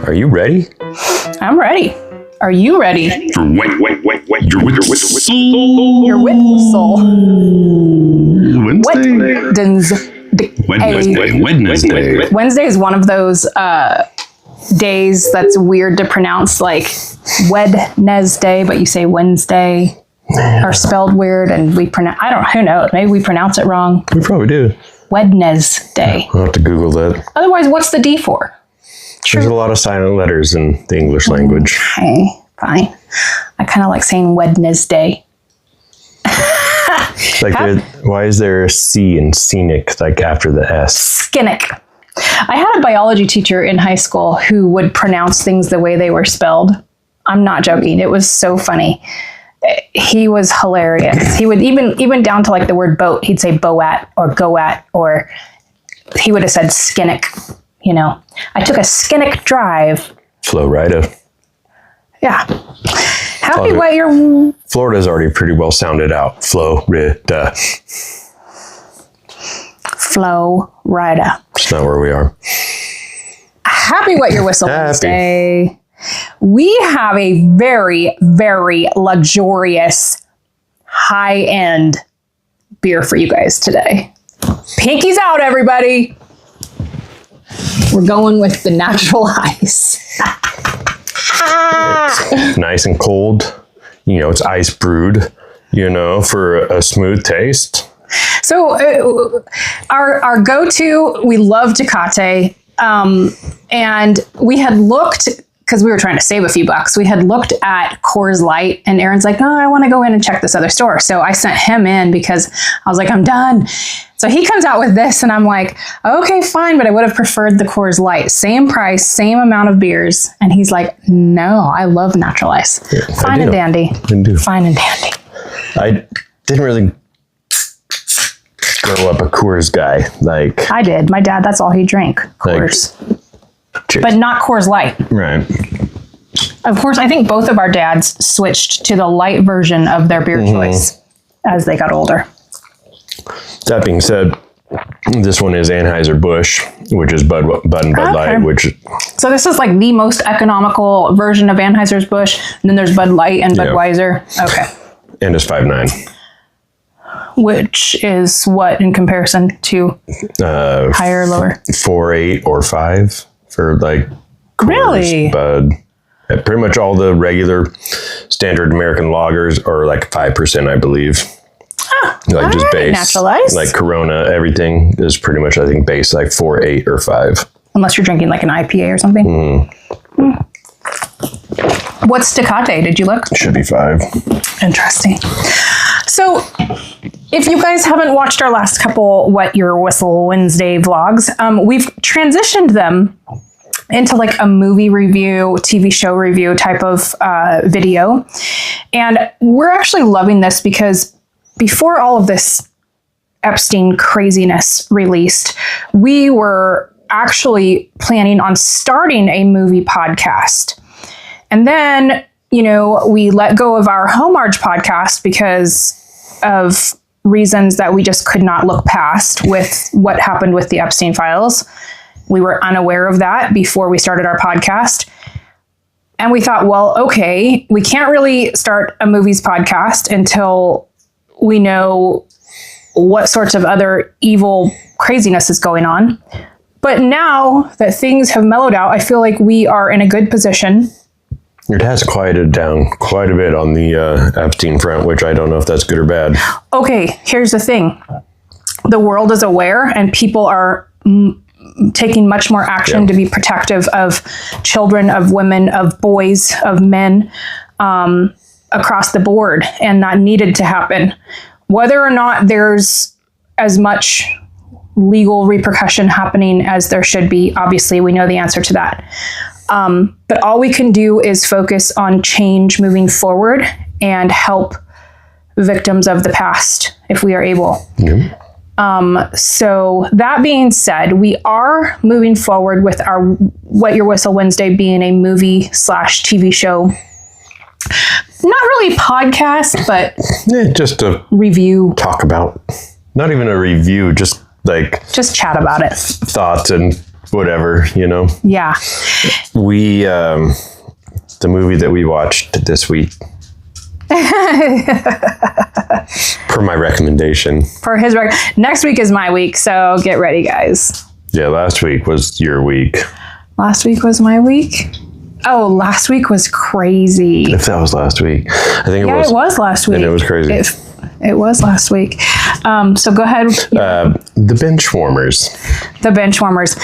Are you ready? I'm ready. Are you ready? Your whistle. Your whistle. Wednesday. Wednesday is one of those days that's weird to pronounce, like Wednesday, but you say Wednesday, or spelled weird, and we pronounce. Who knows? Maybe we pronounce it wrong. We probably do. Wednesday. I'll have to Google that. Otherwise, what's the D for? There's a lot of silent letters in the English language. Okay, fine. I kind of like saying Wednesday. Why is there a C in scenic, like after the S? Skinnick. I had a biology teacher in high school who would pronounce things the way they were spelled. I'm not joking. It was so funny. He was hilarious. He would even down to like the word boat. He'd say boat or goat, or he would have said skinnick. You know, I took a skinnick drive. Florida. Yeah. Happy what your... Florida's already pretty well sounded out. Florida. Florida. It's not where we are. Happy Wet Your Whistle Wednesday. We have a very, very luxurious, high-end beer for you guys today. Pinkies out, everybody. We're going with the natural ice. It's nice and cold. You know, it's ice brewed, for a smooth taste. So our go-to, we love Tecate. And we had looked, because we were trying to save a few bucks, we had looked at Coors Light, and Aaron's like, oh, I want to go in and check this other store. So I sent him in because I was like, I'm done. So he comes out with this, and I'm like, okay, fine, but I would have preferred the Coors Light. Same price, same amount of beers. And he's like, no, I love natural ice. Yeah, fine and dandy. Fine and dandy. I didn't really grow up a Coors guy. Like I did. My dad, that's all he drank. Coors. But not Coors Light. Right. Of course, I think both of our dads switched to the light version of their beer choice as they got older. That being said, this one is Anheuser-Busch, which is Bud and Bud Light. So this is like the most economical version of Anheuser-Busch, and then there's Bud Light and Budweiser. Okay. And it's 5.9. Which is what in comparison to higher or lower? 4.8 or 5 for like Coors, really? Bud. Pretty much all the regular standard American lagers are like 5%, I believe. Like just base, natural ice. Like Corona, everything is pretty much, I think, base like 4, 8, or 5. Unless you're drinking like an IPA or something. What's Tecate? Did you look? Should be 5. Interesting. So, if you guys haven't watched our last couple Wet Your Whistle Wednesday vlogs, we've transitioned them into like a movie review, TV show review type of video. And we're actually loving this because before all of this Epstein craziness released, we were actually planning on starting a movie podcast. And then, we let go of our Homarge podcast because of reasons that we just could not look past with what happened with the Epstein files. We were unaware of that before we started our podcast. And we thought, well, okay, we can't really start a movies podcast until we know what sorts of other evil craziness is going on. But now that things have mellowed out, I feel like we are in a good position. It has quieted down quite a bit on the Epstein front, which I don't know if that's good or bad. Okay, here's the thing. The world is aware and people are taking much more action to be protective of children, of women, of boys, of men across the board. And that needed to happen. Whether or not there's as much legal repercussion happening as there should be, obviously we know the answer to that. But all we can do is focus on change moving forward and help victims of the past if we are able. So that being said, we are moving forward with our Wet Your Whistle Wednesday being a movie/TV show. Not really podcast, but just a review. Talk about, not even a review, just chat about it. Thoughts and whatever, Yeah. We, the movie that we watched this week, per my recommendation. For his next week is my week, so get ready, guys. Yeah, last week was your week. Last week was my week. Oh, last week was crazy. If that was last week, I think it was. Yeah, it was last week. And it was crazy. It was last week. So go ahead. The Benchwarmers. The Benchwarmers.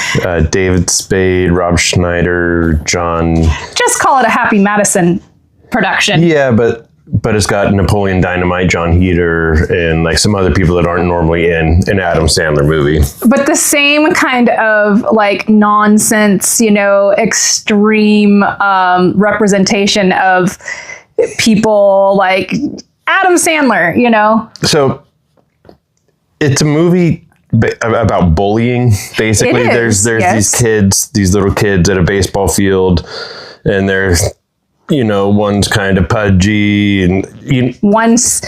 David Spade, Rob Schneider, John. Just call it a Happy Madison production. Yeah, but it's got Napoleon Dynamite, John Heder, and like some other people that aren't normally in an Adam Sandler movie. But the same kind of like nonsense, extreme representation of people like Adam Sandler, So it's a movie about bullying, basically. It is, There's these little kids at a baseball field, and they're, one's kind of pudgy, and one's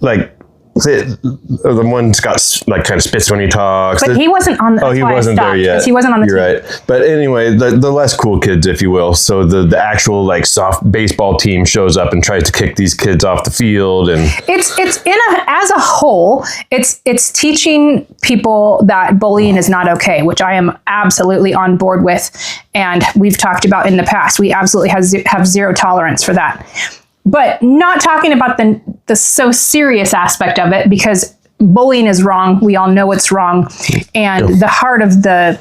like the one's got like kind of spits when he talks. But he wasn't on. He wasn't there yet. He wasn't on the team. You're right. But anyway, the less cool kids, if you will. So the actual like soft baseball team shows up and tries to kick these kids off the field, and it's as a whole, it's teaching people that bullying is not okay, which I am absolutely on board with, and we've talked about in the past. We absolutely have zero tolerance for that. But not talking about the so serious aspect of it, because bullying is wrong. We all know it's wrong. And the heart of the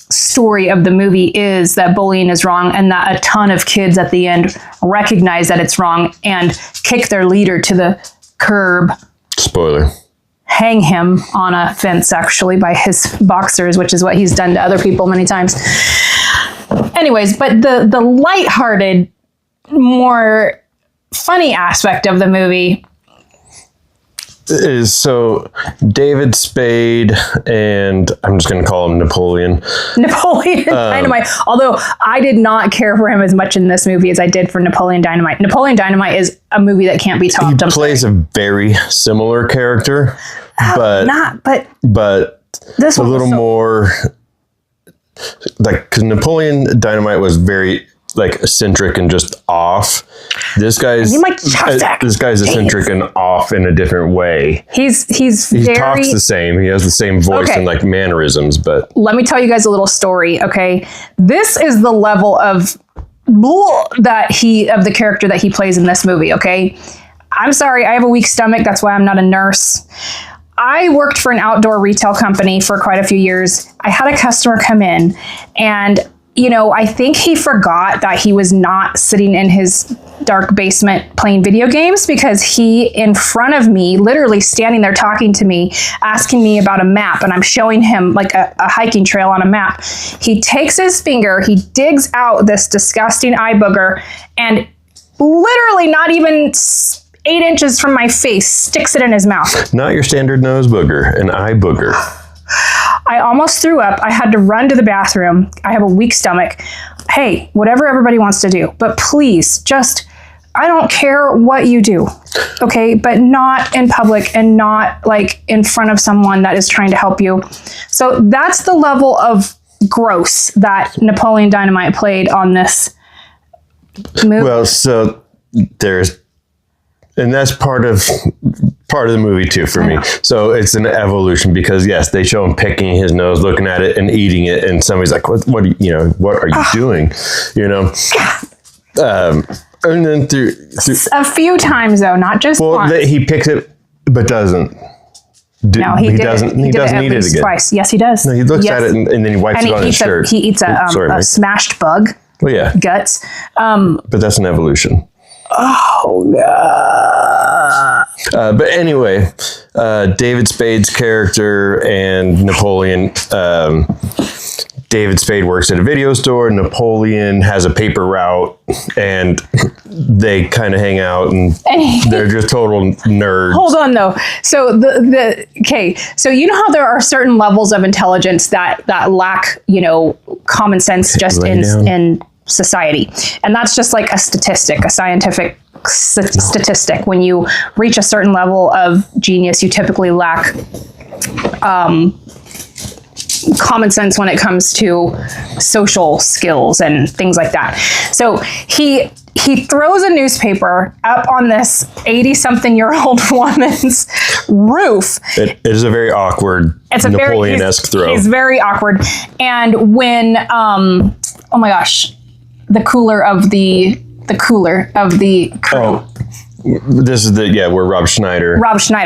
story of the movie is that bullying is wrong, and that a ton of kids at the end recognize that it's wrong and kick their leader to the curb. Spoiler. Hang him on a fence, actually, by his boxers, which is what he's done to other people many times. Anyways, but the lighthearted, more funny aspect of the movie is so David Spade, and I'm just going to call him Napoleon Dynamite. Although I did not care for him as much in this movie as I did for Napoleon Dynamite. Napoleon Dynamite is a movie that can't be topped. He plays a very similar character, but this a little more like, because Napoleon Dynamite was very like eccentric and just off. This guy's eccentric and off in a different way. He talks the same. He has the same voice and like mannerisms. But let me tell you guys a little story. Okay, this is the level of the character that he plays in this movie. Okay, I'm sorry, I have a weak stomach. That's why I'm not a nurse. I worked for an outdoor retail company for quite a few years. I had a customer come in, and I think he forgot that he was not sitting in his dark basement playing video games, because he, in front of me, literally standing there talking to me, asking me about a map, and I'm showing him like a hiking trail on a map. He takes his finger, he digs out this disgusting eye booger, and literally not even 8 inches from my face, sticks it in his mouth. Not your standard nose booger, an eye booger. I almost threw up. I had to run to the bathroom. I have a weak stomach. Hey, whatever everybody wants to do, but please I don't care what you do, okay? But not in public, and not like in front of someone that is trying to help you. So that's the level of gross that Napoleon Dynamite played on this movie. Well, so and that's part of the movie too for me. So it's an evolution, because yes, they show him picking his nose, looking at it and eating it, and somebody's like, what are you doing? And then through a few times though, not just once. He picks it but doesn't. No, he doesn't eat it again. Twice. Yes, he does. No, he looks at it and then he wipes it on his shirt. He eats a smashed bug. Well, yeah. Guts. But that's an evolution. Oh, God. But anyway, David Spade's character and Napoleon. David Spade works at a video store. Napoleon has a paper route, and they kind of hang out, and they're just total nerds. Hold on, though. So so you know how there are certain levels of intelligence that lack, common sense just in society, and that's just like a statistic, a scientific statistic. When you reach a certain level of genius, you typically lack common sense when it comes to social skills and things like that. So he throws a newspaper up on this 80-something-year-old woman's roof. It is a very awkward Napoleon-esque throw. He's very awkward. And when, oh my gosh, the cooler of the crew. Oh, this is where Rob Schneider.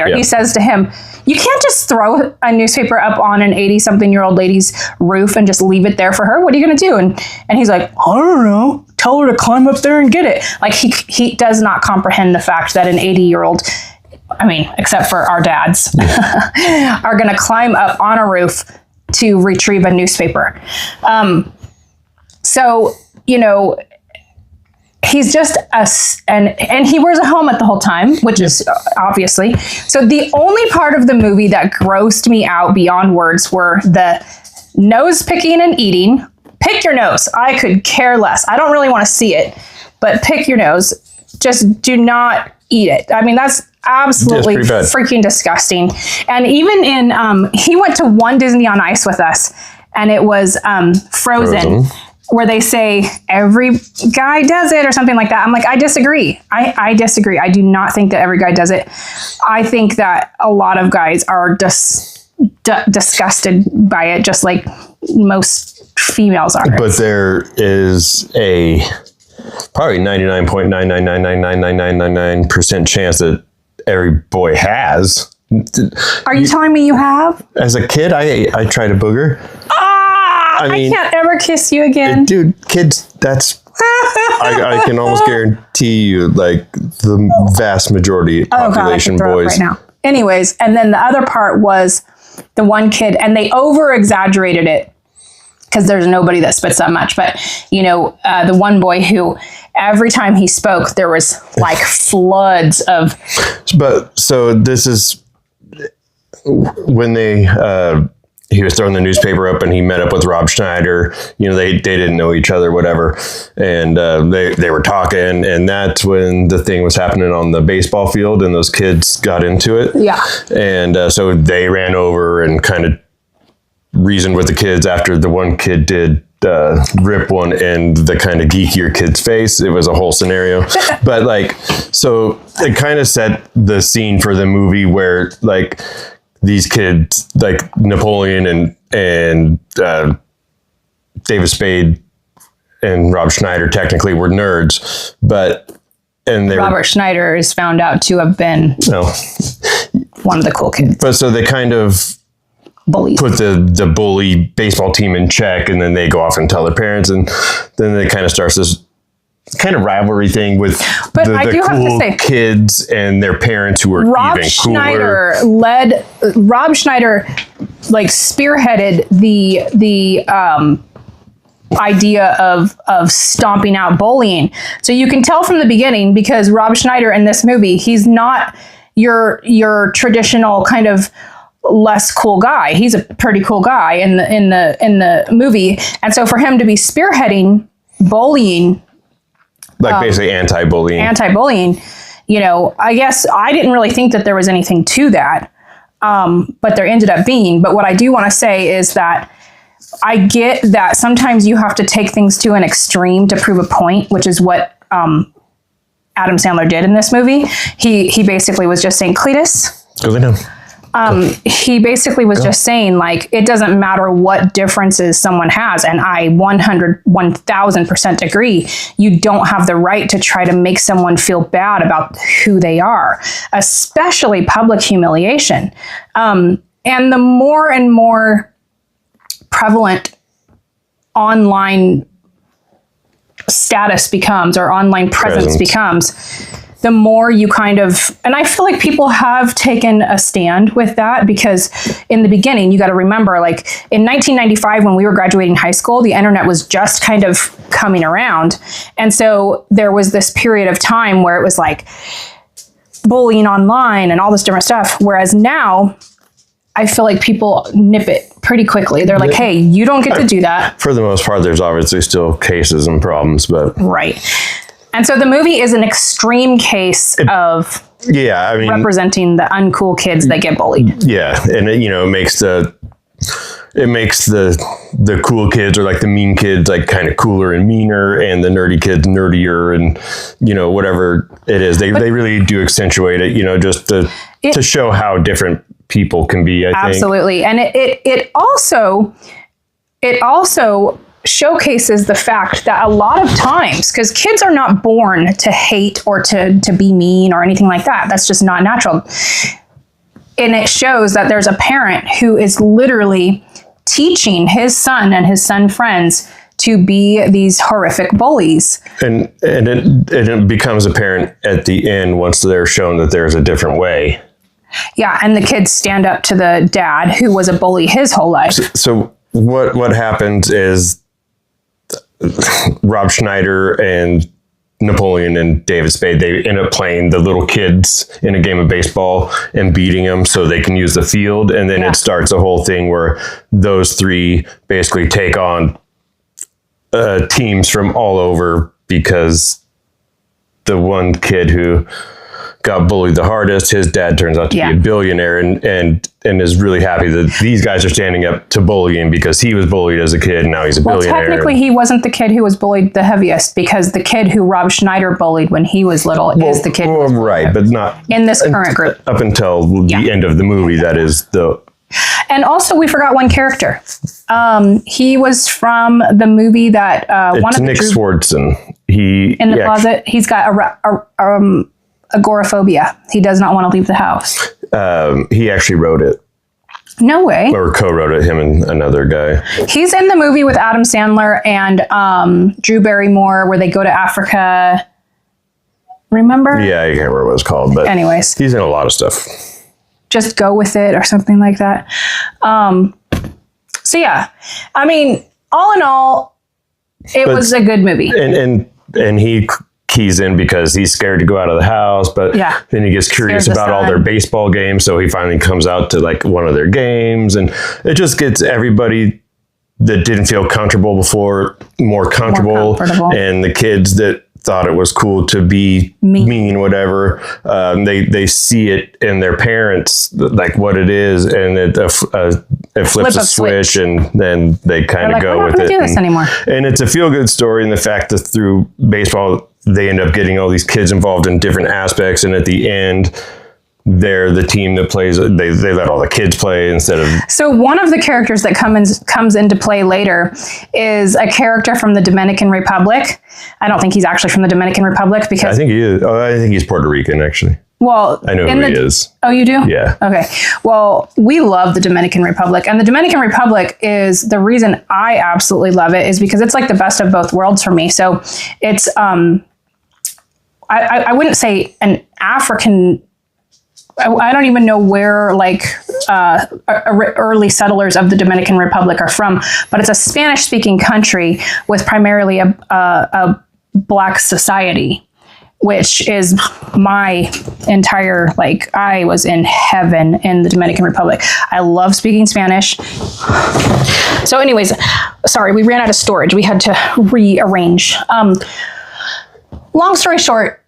Yeah. He says to him, you can't just throw a newspaper up on an 80-something-year-old lady's roof and just leave it there for her. What are you going to do? And he's like, I don't know. Tell her to climb up there and get it. Like he does not comprehend the fact that an 80-year-old, I mean, except for our dads, are going to climb up on a roof to retrieve a newspaper. So, he's just and he wears a helmet the whole time, which is obviously. So the only part of the movie that grossed me out beyond words were the nose picking and eating. Pick your nose. I could care less. I don't really want to see it, but pick your nose. Just do not eat it. I mean, that's absolutely freaking disgusting. And even in, he went to one Disney on Ice with us, and it was Frozen. Where they say every guy does it or something like that. I'm like, I disagree. I disagree. I do not think that every guy does it. I think that a lot of guys are disgusted by it, just like most females are. But there is a probably 99.9999999% chance that every boy has. Are you telling me you have? As a kid, I tried a booger. I can't ever kiss you again. Dude, kids, that's... I can almost guarantee you, like, the vast majority of population boys. Right now. Anyways, and then the other part was the one kid, and they over-exaggerated it because there's nobody that spits that much. But, the one boy who, every time he spoke, there was, like, floods of... But, so this is... When they... he was throwing the newspaper up and he met up with Rob Schneider. They didn't know each other, whatever. And they were talking, and that's when the thing was happening on the baseball field and those kids got into it. Yeah. And so they ran over and kind of reasoned with the kids after the one kid did rip one in the kind of geekier kid's face. It was a whole scenario. But so it kind of set the scene for the movie where these kids, like Napoleon and David Spade and Rob Schneider, technically were nerds, Robert Schneider is found out to have been one of the cool kids. But so they kind of put the bully baseball team in check, and then they go off and tell their parents, and then it kind of starts this kind of rivalry thing with the cool kids and their parents who were even cooler. Rob Schneider spearheaded the idea of stomping out bullying. So you can tell from the beginning, because Rob Schneider in this movie, he's not your traditional kind of less cool guy. He's a pretty cool guy in the movie. And so for him to be spearheading bullying, basically anti-bullying. I guess I didn't really think that there was anything to that, but there ended up being. But what I do want to say is that I get that sometimes you have to take things to an extreme to prove a point, which is what Adam Sandler did in this movie. He basically was just saying, Cletus, go lay down. He basically was just saying, it doesn't matter what differences someone has. And I 1000% agree. You don't have the right to try to make someone feel bad about who they are, especially public humiliation. And the more and more prevalent online status becomes, or online presence becomes, the more you kind of, and I feel like people have taken a stand with that, because in the beginning, you got to remember, in 1995, when we were graduating high school, the internet was just kind of coming around. And so there was this period of time where it was bullying online and all this different stuff. Whereas now, I feel like people nip it pretty quickly. They're like, hey, you don't get to do that. For the most part, there's obviously still cases and problems, but... Right. And so the movie is an extreme case of representing the uncool kids that get bullied. Yeah, and it makes it makes the cool kids or like the mean kids like kind of cooler and meaner, and the nerdy kids nerdier, and whatever it is, they really do accentuate it, just to show how different people can be. I think absolutely, and it also showcases the fact that a lot of times, because kids are not born to hate or to be mean or anything like that. That's just not natural. And it shows that there's a parent who is literally teaching his son and his son friends to be these horrific bullies. And it becomes apparent at the end once they're shown that there's a different way. Yeah, and the kids stand up to the dad who was a bully his whole life. So what happens is Rob Schneider and Napoleon and David Spade, they end up playing the little kids in a game of baseball and beating them so they can use the field. And then it starts a whole thing where those three basically take on teams from all over, because the one kid who got bullied the hardest, his dad turns out to be a billionaire, and is really happy that these guys are standing up to bullying, because he was bullied as a kid and now he's a billionaire. Well, technically he wasn't the kid who was bullied the heaviest, because the kid who Rob Schneider bullied when he was little is the kid who was right, but not in this current group. Up until the end of the movie, that is the... And also we forgot one character. He was from the movie that... it's Nick Swardson. In the closet, he's got agoraphobia. He does not want to leave the house. He actually wrote it. No way. Or co-wrote it, him and another guy. He's in the movie with Adam Sandler and Drew Barrymore where they go to Africa. Remember? Yeah, I can't remember what it's called. But anyways. He's in a lot of stuff. Just Go With It or something like that. So yeah. I mean, all in all, it was a good movie. And he keys in because he's scared to go out of the house, but then he gets curious about all their baseball games, so he finally comes out to like one of their games, and it just gets everybody that didn't feel comfortable before more comfortable. And the kids that thought it was cool to be mean whatever, they see it in their parents, like what it is, and it flips a switch, and then they kind of go with it. Do this anymore. And it's a feel-good story in the fact that through baseball they end up getting all these kids involved in different aspects, and at the end they're the team that plays. They let all the kids play instead of... So one of the characters that comes into play later is a character from the Dominican Republic. I don't think he's actually from the Dominican Republic, because... I think he is. Oh, I think he's Puerto Rican, actually. Well, I know who he is. Oh, you do? Yeah. Okay. Well, we love the Dominican Republic, and the Dominican Republic is the reason I absolutely love it, is because it's like the best of both worlds for me. So it's I wouldn't say an African. I don't even know where like early settlers of the Dominican Republic are from, but it's a Spanish-speaking country with primarily a Black society, which is my entire, like, I was in heaven in the Dominican Republic. I love speaking Spanish. So anyways, sorry, we ran out of storage. We had to rearrange. Long story short.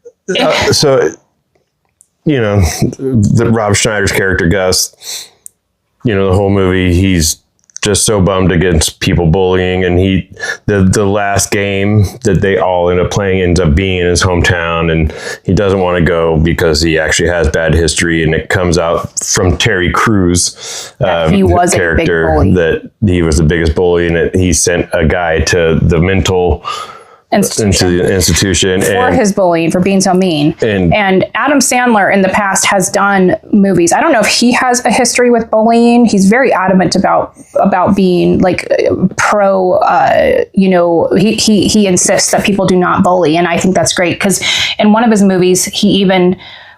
The Rob Schneider's character, Gus, the whole movie, he's just so bummed against people bullying, and the last game that they all end up playing ends up being in his hometown, and he doesn't want to go because he actually has bad history, and it comes out from Terry Crews, he was character, a big bully. that he was the biggest bully, and he sent a guy to the mental institution for his bullying, for being so mean. And Adam Sandler in the past has done movies. I don't know if he has a history with bullying. He's very adamant about being like pro. He insists that people do not bully, and I think that's great, because in one of his movies,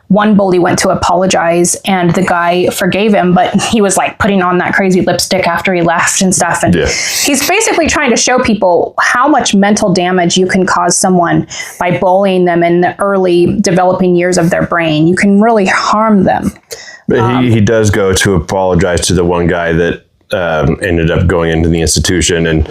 one bully went to apologize and the guy forgave him, but he was like putting on that crazy lipstick after he left and stuff. And he's basically trying to show people how much mental damage you can cause someone by bullying them in the early developing years of their brain. You can really harm them. But he does go to apologize to the one guy that ended up going into the institution, and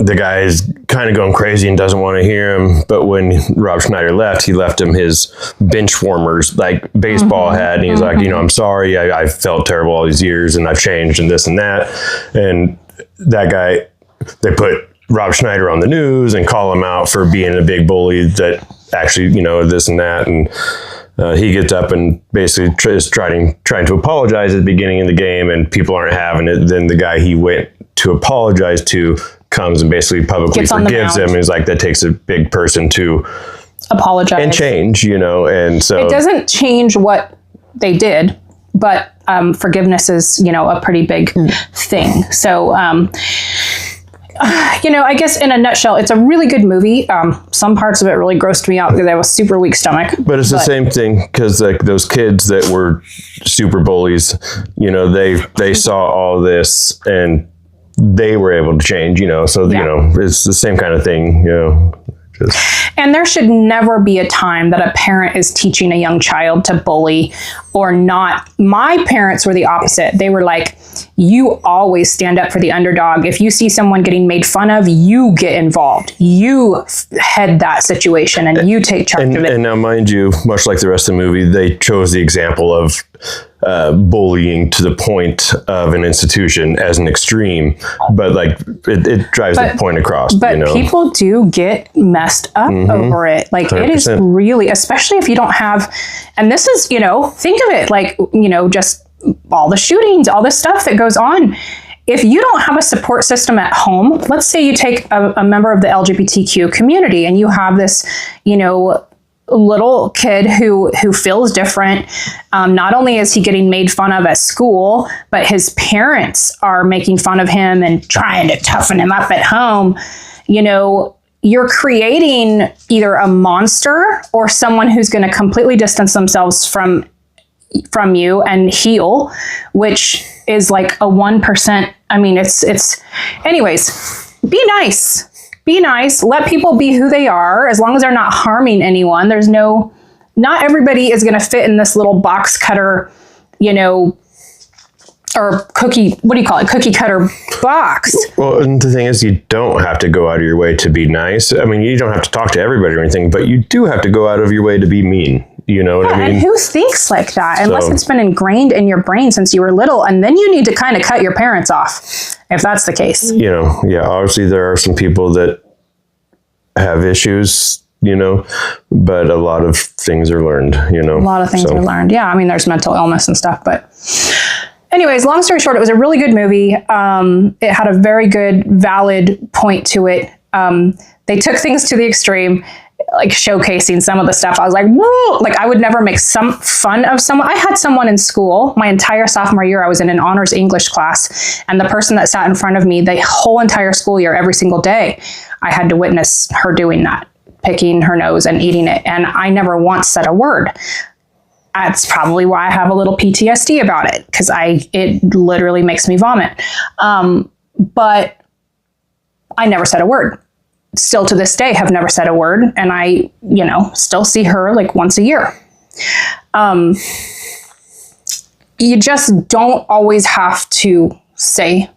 the guy is kind of going crazy and doesn't want to hear him. But when Rob Schneider left, he left him his Benchwarmers, like baseball hat. And he's like, you know, I'm sorry. I felt terrible all these years and I've changed and this and that. And that guy, they put Rob Schneider on the news and call him out for being a big bully that actually, you know, this and that. And he gets up and basically is trying to apologize at the beginning of the game, and people aren't having it. Then the guy he went to apologize to comes and basically publicly forgives him. And he's like, that takes a big person to apologize and change, you know. And so it doesn't change what they did, but forgiveness is, you know, a pretty big thing. So, you know, I guess in a nutshell, it's a really good movie. Some parts of it really grossed me out because I have a super weak stomach. But it's the same thing, because like those kids that were super bullies, you know, they saw all this and they were able to change, you know. So, you know, it's the same kind of thing, you know. And there should never be a time that a parent is teaching a young child to bully or not. My parents were the opposite. They were like, you always stand up for the underdog. If you see someone getting made fun of, you get involved. You head that situation and you take charge of it. And now, mind you, much like the rest of the movie, they chose the example of bullying to the point of an institution as an extreme, but like it drives the point across. But you know? People do get messed up over it. Like 100%. It is really, especially if you don't have, and this is, you know, think of it like, you know, just all the shootings, all the stuff that goes on. If you don't have a support system at home, let's say you take a member of the LGBTQ community and you have this, you know, little kid who feels different. Not only is he getting made fun of at school, but his parents are making fun of him and trying to toughen him up at home. You know, you're creating either a monster or someone who's going to completely distance themselves from you and heal, which is like a 1%. I mean, it's anyways, be nice. Be nice. Let people be who they are, as long as they're not harming anyone. Not everybody is going to fit in this little box cutter, you know, or cookie cutter box. Well, and the thing is, you don't have to go out of your way to be nice. I mean, you don't have to talk to everybody or anything, but you do have to go out of your way to be mean. You know what I mean? And who thinks like that? Unless it's been ingrained in your brain since you were little, and then you need to kind of cut your parents off, if that's the case. You know, yeah, obviously there are some people that have issues, you know, but a lot of things are learned, you know. A lot of things are learned. Yeah, I mean, there's mental illness and stuff, but anyways, long story short, it was a really good movie. It had a very good, valid point to it. They took things to the extreme, like showcasing some of the stuff. I was like, whoa! Like I would never make some fun of someone. I had someone in school, my entire sophomore year, I was in an honors English class, and the person that sat in front of me the whole entire school year, every single day, I had to witness her doing that, picking her nose and eating it. And I never once said a word. That's probably why I have a little PTSD about it, because it literally makes me vomit. But I never said a word. Still to this day have never said a word, and I, you know, still see her like once a year. You just don't always have to say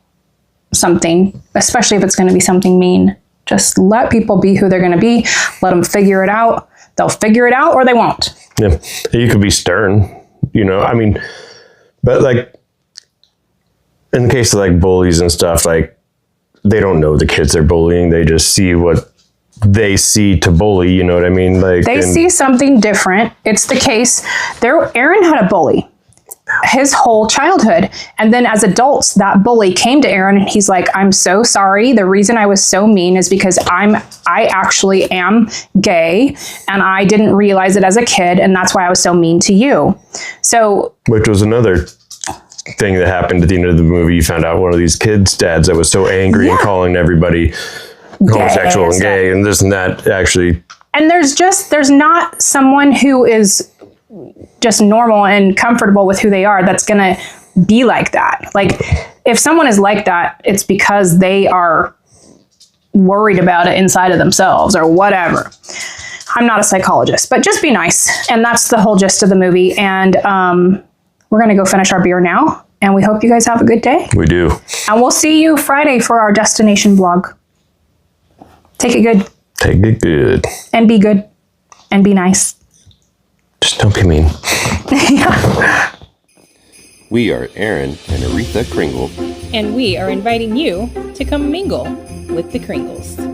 something, especially if it's going to be something mean. Just let people be who they're going to be. Let them figure it out. They'll figure it out or they won't. Yeah, you could be stern, you know, I mean, but like in the case of like bullies and stuff, like they don't know the kids they're bullying. They just see what they see to bully. You know what I mean? Like they see something different. It's the case there. Aaron had a bully his whole childhood. And then as adults, that bully came to Aaron and he's like, I'm so sorry. The reason I was so mean is because I actually am gay and I didn't realize it as a kid. And that's why I was so mean to you. So, which was another thing that happened at the end of the movie. You found out one of these kids' dads that was so angry and calling everybody homosexual and gay and this and that actually. And there's not someone who is just normal and comfortable with who they are that's going to be like that. Like if someone is like that, it's because they are worried about it inside of themselves or whatever. I'm not a psychologist, but just be nice. And that's the whole gist of the movie. And we're going to go finish our beer now. And we hope you guys have a good day. We do. And we'll see you Friday for our destination vlog. Take it good. Take it good. And be good. And be nice. Just don't be mean. Yeah. We are Aaron and Aretha Kringle. And we are inviting you to come mingle with the Kringles.